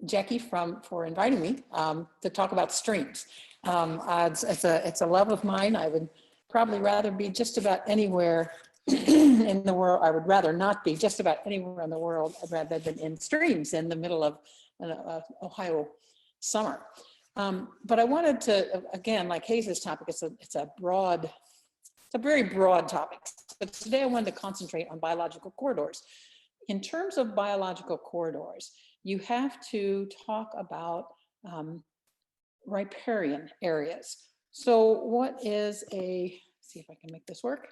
Jackie for inviting me to talk about streams. It's a love of mine. I would probably rather be just about anywhere in the world. I would rather not be just about anywhere in the world rather than in streams in the middle of an Ohio summer. But I wanted to, again, like Hayes' topic, it's a very broad topic. But today I wanted to concentrate on biological corridors. In terms of biological corridors, you have to talk about riparian areas. So what is see if I can make this work.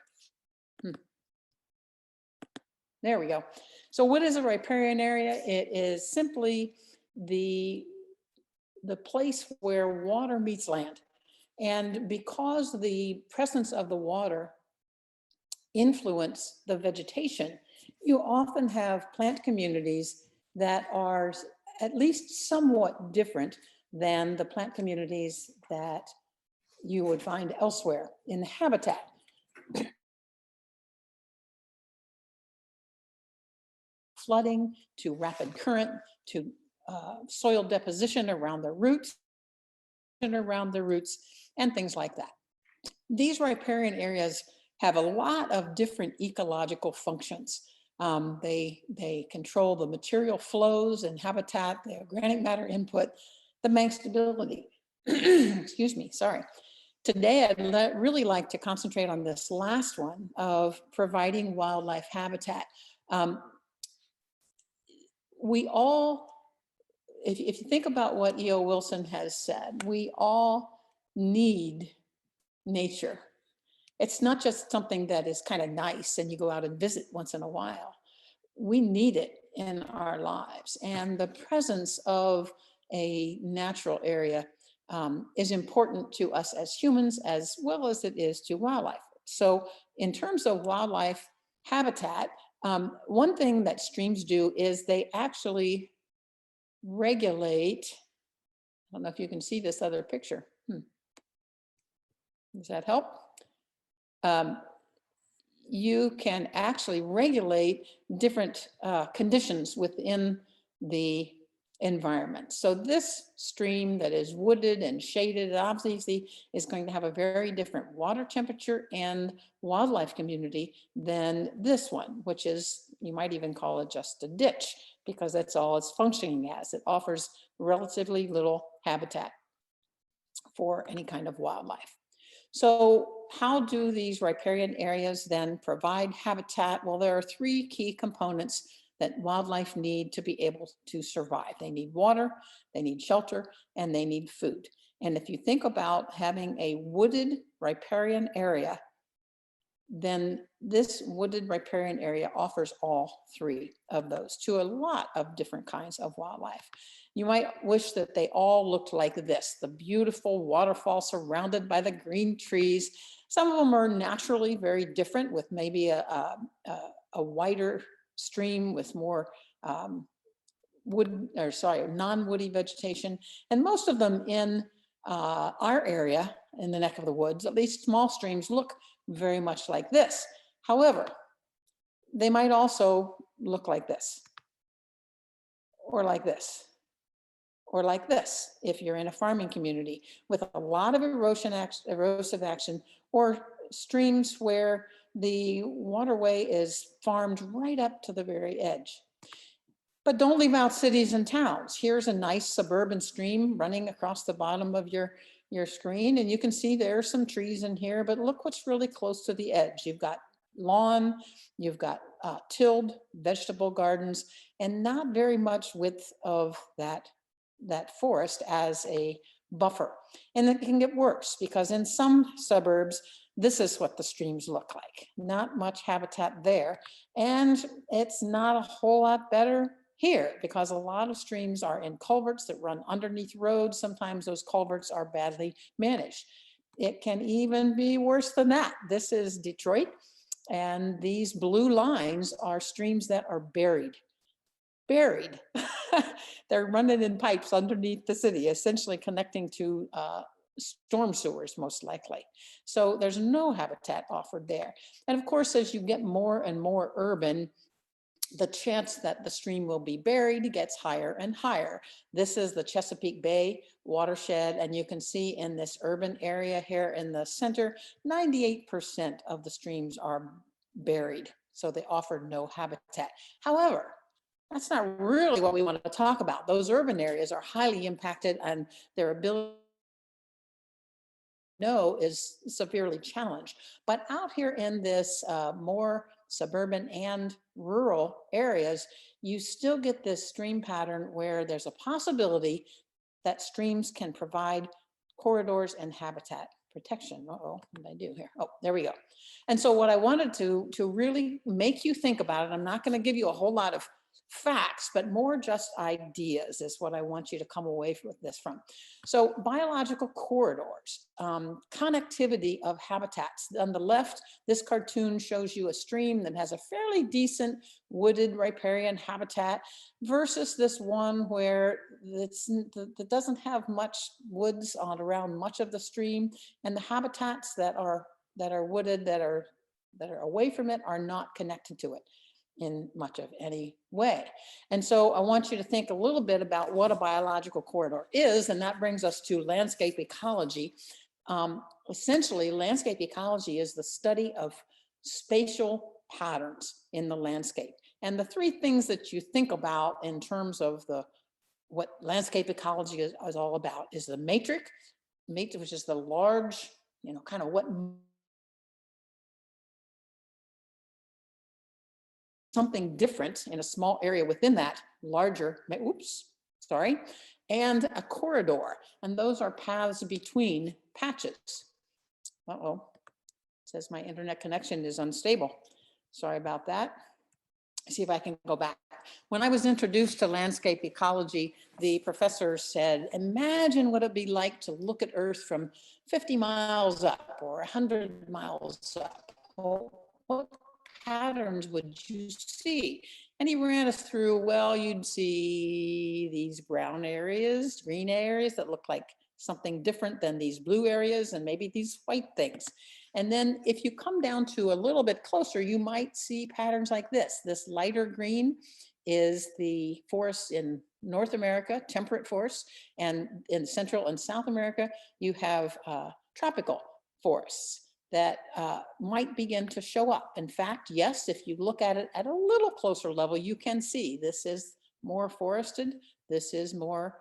There we go. So what is a riparian area? It is simply the place where water meets land. And because the presence of the water influence the vegetation, you often have plant communities that are at least somewhat different than the plant communities that you would find elsewhere in the habitat. Flooding, to rapid current, to soil deposition around the roots, and things like that. These riparian areas have a lot of different ecological functions. They control the material flows and habitat, the organic matter input, the bank stability. Excuse me, sorry. Today, I'd really like to concentrate on this last one of providing wildlife habitat. We all, if you think about what E.O. Wilson has said, we all need nature. It's not just something that is kind of nice and you go out and visit once in a while. We need it in our lives. And the presence of a natural area is important to us as humans as well as it is to wildlife. So in terms of wildlife habitat, one thing that streams do is they actually regulate. I don't know if you can see this other picture. Does that help? You can actually regulate different conditions within the environment. So this stream that is wooded and shaded obviously is going to have a very different water temperature and wildlife community than this one, which is, you might even call it just a ditch, because that's all it's functioning as. It offers relatively little habitat for any kind of wildlife. So how do these riparian areas then provide habitat? Well, there are three key components that wildlife need to be able to survive. They need water, they need shelter, and they need food. And if you think about having a wooded riparian area, then this wooded riparian area offers all three of those to a lot of different kinds of wildlife. You might wish that they all looked like this, the beautiful waterfall surrounded by the green trees. Some of them are naturally very different, with maybe a wider stream with more non-woody vegetation. And most of them in our area, in the neck of the woods, at least small streams, look very much like this. However, they might also look like this, or like this, or like this, if you're in a farming community with a lot of erosive action, or streams where the waterway is farmed right up to the very edge. But don't leave out cities and towns. Here's a nice suburban stream running across the bottom of your screen, and you can see there are some trees in here, but look what's really close to the edge. You've got lawn, you've got tilled vegetable gardens, and not very much width of that forest as a buffer. And it can get worse, because in some suburbs, this is what the streams look like. Not much habitat there. And it's not a whole lot better here, because a lot of streams are in culverts that run underneath roads. Sometimes those culverts are badly managed. It can even be worse than that. This is Detroit, and these blue lines are streams that are buried. They're running in pipes underneath the city, essentially connecting to storm sewers, most likely. So there's no habitat offered there. And of course, as you get more and more urban, the chance that the stream will be buried gets higher and higher. This is the Chesapeake Bay watershed, and you can see in this urban area here in the center, 98% of the streams are buried, so they offer no habitat. However, that's not really what we want to talk about. Those urban areas are highly impacted, and their ability is severely challenged. But out here in this more suburban and rural areas, you still get this stream pattern where there's a possibility that streams can provide corridors and habitat protection. Uh-oh, what did I do here? Oh, there we go. And so what I wanted to really make you think about it, I'm not going to give you a whole lot of facts, but more just ideas is what I want you to come away with this from. So biological corridors, connectivity of habitats. On the left, this cartoon shows you a stream that has a fairly decent wooded riparian habitat versus this one where that doesn't have much woods on around much of the stream, and the habitats that are wooded, that are away from it, are not connected to it in much of any way. And so I want you to think a little bit about what a biological corridor is, and that brings us to landscape ecology. Essentially, landscape ecology is the study of spatial patterns in the landscape. And the three things that you think about in terms of what landscape ecology is all about is the matrix, which is the large, kind of what something different in a small area within that larger, and a corridor. And those are paths between patches. Uh-oh, it says my internet connection is unstable. Sorry about that. See if I can go back. When I was introduced to landscape ecology, the professor said, imagine what it'd be like to look at Earth from 50 miles up or 100 miles up. Well, what patterns would you see? And he ran us through, well, you'd see these brown areas, green areas that look like something different than these blue areas, and maybe these white things. And then if you come down to a little bit closer, you might see patterns like this. This lighter green is the forests in North America, temperate forests, and in Central and South America, you have tropical forests that might begin to show up. In fact, yes, if you look at it at a little closer level, you can see this is more forested, this is more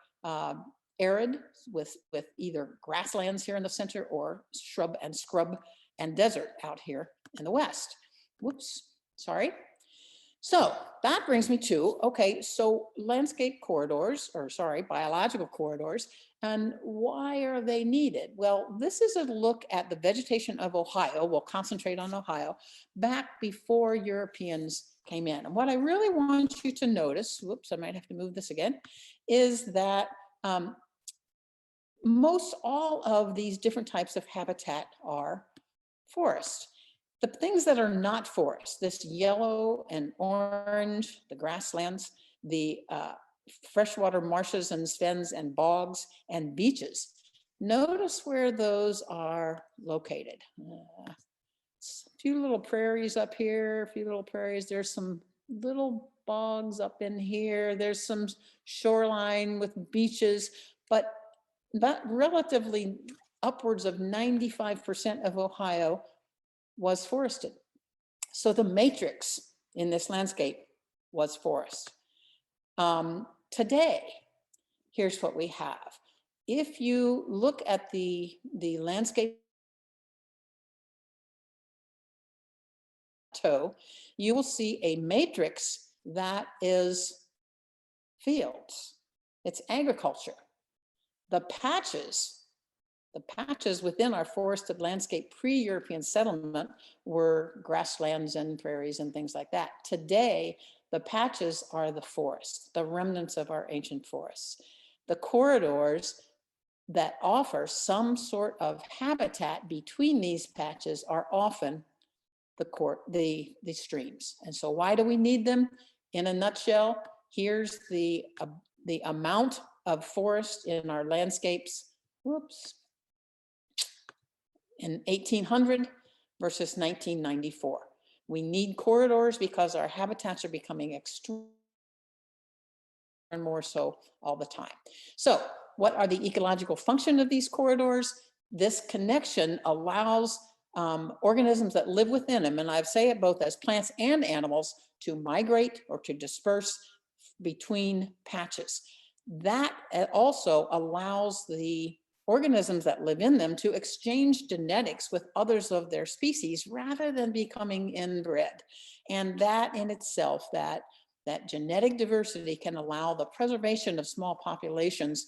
arid with either grasslands here in the center or shrub and scrub and desert out here in the west. Whoops, sorry. So that brings me to, okay, so landscape corridors, or sorry, biological corridors, and why are they needed? Well, this is a look at the vegetation of Ohio. We'll concentrate on Ohio back before Europeans came in. And what I really want you to notice, whoops, I might have to move this again, is that most all of these different types of habitat are forest. The things that are not forest, this yellow and orange, the grasslands, the freshwater marshes and fens and bogs and beaches. Notice where those are located. A few little prairies up here, a few little prairies. There's some little bogs up in here. There's some shoreline with beaches, but relatively upwards of 95% of Ohio was forested. So the matrix in this landscape was forest. Today, here's what we have. If you look at the landscape plateau, you will see a matrix that is fields. It's agriculture. The patches within our forested landscape pre-European settlement were grasslands and prairies and things like that. Today, the patches are the forests, the remnants of our ancient forests. The corridors that offer some sort of habitat between these patches are often the streams. And so why do we need them? In a nutshell, here's the amount of forest in our landscapes, whoops, in 1800 versus 1994. We need corridors because our habitats are becoming extreme and more so all the time. So what are the ecological function of these corridors? This connection allows organisms that live within them, and I say it both as plants and animals, to migrate or to disperse between patches. That also allows the organisms that live in them to exchange genetics with others of their species rather than becoming inbred. And that in itself, that genetic diversity can allow the preservation of small populations,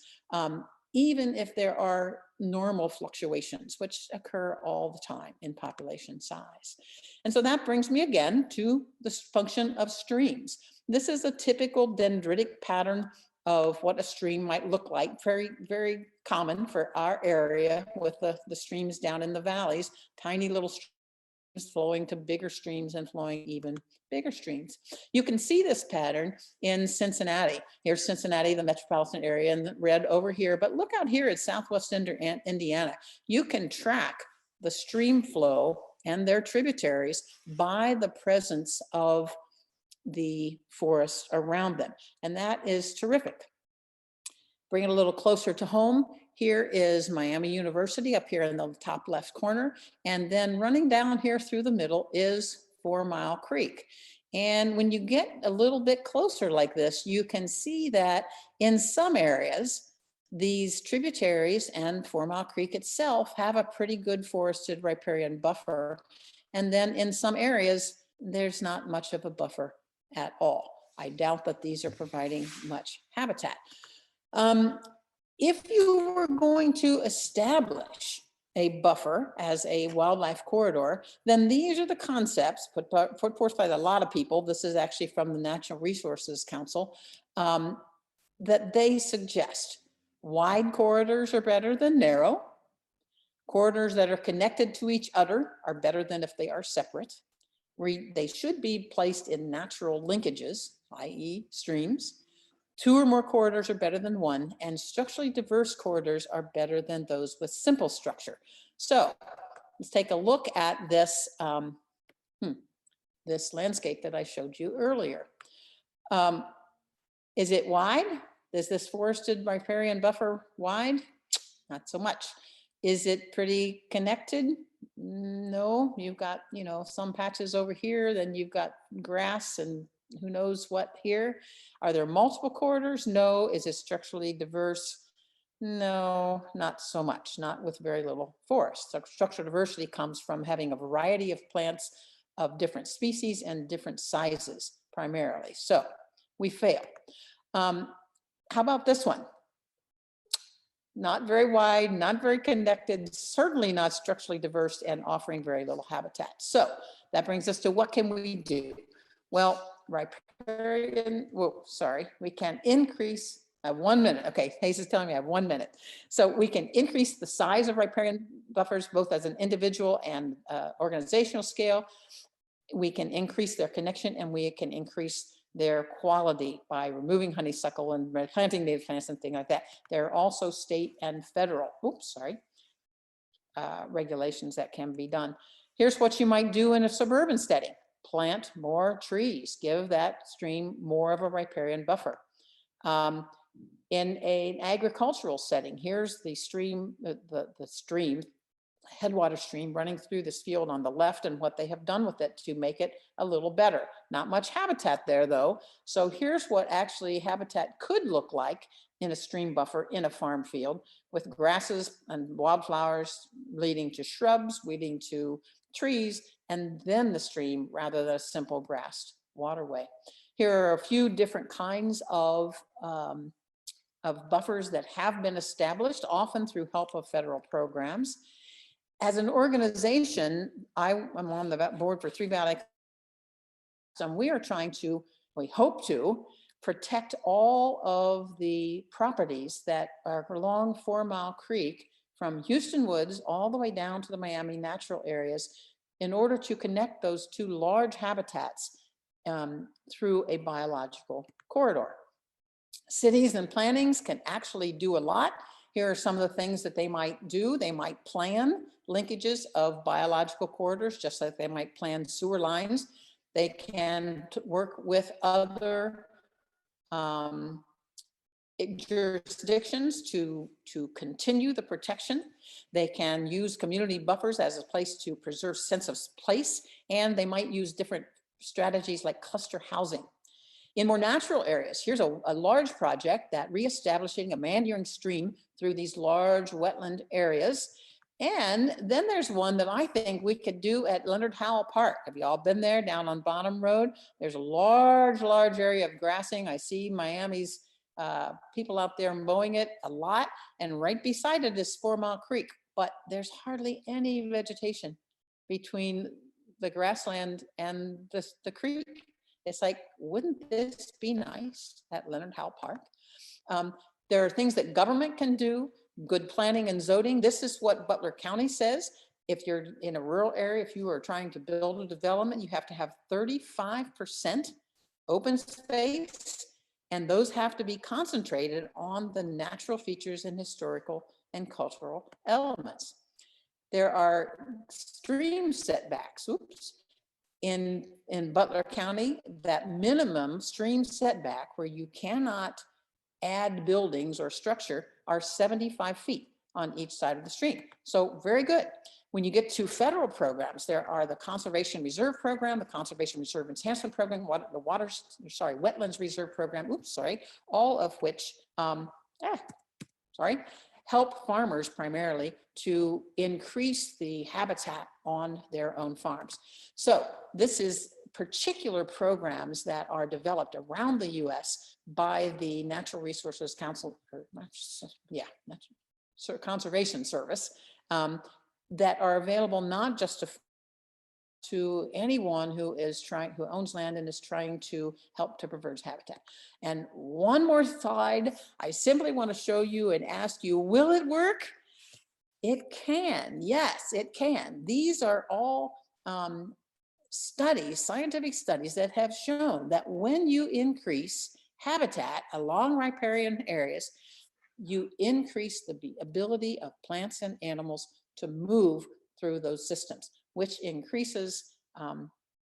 even if there are normal fluctuations, which occur all the time in population size. And so that brings me again to the function of streams. This is a typical dendritic pattern of what a stream might look like, very, very common for our area with the streams down in the valleys, tiny little streams flowing to bigger streams and flowing even bigger streams. You can see this pattern in Cincinnati. Here's Cincinnati, the metropolitan area, in red over here. But look out here at Southwest Indiana. You can track the stream flow and their tributaries by the presence of the forest around them. And that is terrific. Bring it a little closer to home. Here is Miami University up here in the top left corner. And then running down here through the middle is 4 Mile Creek. And when you get a little bit closer like this, you can see that in some areas, these tributaries and 4 Mile Creek itself have a pretty good forested riparian buffer. And then in some areas, there's not much of a buffer at all. I doubt that these are providing much habitat. If you were going to establish a buffer as a wildlife corridor, then these are the concepts put forth by a lot of people. This is actually from the Natural Resources Council, that they suggest. Wide corridors are better than narrow. Corridors that are connected to each other are better than if they are separate. They should be placed in natural linkages, i.e. streams. 2 or more corridors are better than 1, and structurally diverse corridors are better than those with simple structure. So let's take a look at this, this landscape that I showed you earlier. Is it wide? Is this forested riparian buffer wide? Not so much. Is it pretty connected? No, you've got, some patches over here, then you've got grass and who knows what here. Are there multiple corridors? No. Is it structurally diverse? No, not so much, not with very little forest. So structural diversity comes from having a variety of plants of different species and different sizes primarily. So we fail. How about this one? Not very wide, not very connected, certainly not structurally diverse, and offering very little habitat. So that brings us to what can we do? Well, riparian, we can increase, I have 1 minute. Okay, Hayes is telling me I have 1 minute. So we can increase the size of riparian buffers, both as an individual and organizational scale. We can increase their connection, and we can increase their quality by removing honeysuckle and replanting native plants and things like that. There are also state and federal, regulations that can be done. Here's what you might do in a suburban setting. Plant more trees, give that stream more of a riparian buffer. In an agricultural setting, here's the stream, the stream, headwater stream running through this field on the left, and what they have done with it to make it a little better. Not much habitat there though. So here's what actually habitat could look like in a stream buffer in a farm field, with grasses and wildflowers leading to shrubs, leading to trees, and then the stream rather than a simple grassed waterway. Here are a few different kinds of buffers that have been established, often through help of federal programs. As an organization, I'm on the board for Three Valley, and we are trying to, we hope to, protect all of the properties that are along 4 Mile Creek from Houston Woods all the way down to the Miami natural areas in order to connect those 2 large habitats through a biological corridor. Cities and plannings can actually do a lot. Here are some of the things that they might do. They might plan linkages of biological corridors, just like they might plan sewer lines. They can work with other jurisdictions to continue the protection. They can use community buffers as a place to preserve sense of place, and they might use different strategies like cluster housing. In more natural areas, here's a large project that reestablishing a meandering stream through these large wetland areas. And then there's one that I think we could do at Leonard Howell Park. Have you all been there down on Bonham Road? There's a large area of grassing. I see Miami's people out there mowing it a lot. And right beside it is 4 Mile Creek, but there's hardly any vegetation between the grassland and the creek. It's like, wouldn't this be nice at Leonard Howell Park? There are things that government can do, good planning and zoning. This is what Butler County says. If you're in a rural area, if you are trying to build a development, you have to have 35% open space, and those have to be concentrated on the natural features and historical and cultural elements. There are stream setbacks, in Butler County, that minimum stream setback where you cannot add buildings or structure are 75 feet on each side of the stream. So very good. When you get to federal programs, there are the Conservation Reserve Program, the Conservation Reserve Enhancement Program, the Wetlands Reserve Program, all of which, help farmers primarily to increase the habitat on their own farms. So this is particular programs that are developed around the US by the Natural Resources Council, Conservation Service, that are available not just to anyone who owns land and is trying to help to preserve habitat. And one more slide, I simply want to show you and ask you, will it work? It can, yes, it can. These are all scientific studies that have shown that when you increase habitat along riparian areas, you increase the ability of plants and animals to move through those systems, which increases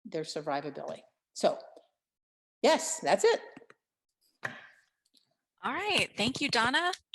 their survivability. So yes, that's it. All right, thank you, Donna.